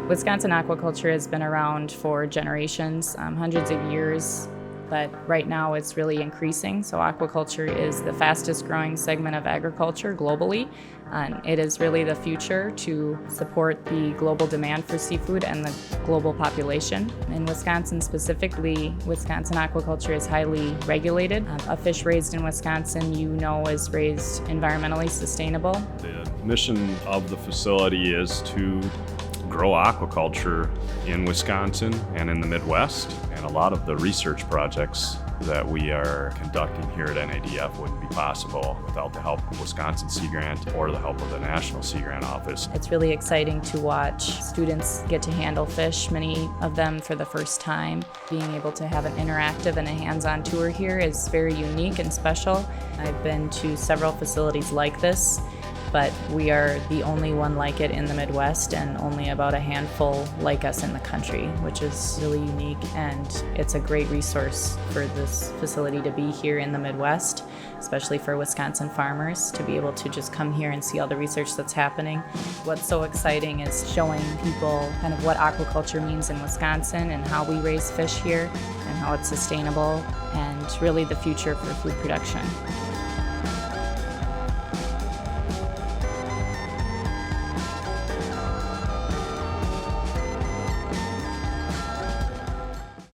Wisconsin aquaculture has been around for generations, hundreds of years, but right now it's really increasing. So aquaculture is the fastest growing segment of agriculture globally, and it is really the future to support the global demand for seafood and the global population. In Wisconsin specifically, Wisconsin aquaculture is highly regulated. A fish raised in Wisconsin, is raised environmentally sustainable. The mission of the facility is to grow aquaculture in Wisconsin and in the Midwest, and a lot of the research projects that we are conducting here at NADF wouldn't be possible without the help of Wisconsin Sea Grant or the help of the National Sea Grant Office. It's really exciting to watch students get to handle fish, many of them for the first time. Being able to have an interactive and a hands-on tour here is very unique and special. I've been to several facilities like this, but we are the only one like it in the Midwest and only about a handful like us in the country, which is really unique, and it's a great resource for this facility to be here in the Midwest, especially for Wisconsin farmers, to be able to just come here and see all the research that's happening. What's so exciting is showing people kind of what aquaculture means in Wisconsin and how we raise fish here and how it's sustainable and really the future for food production.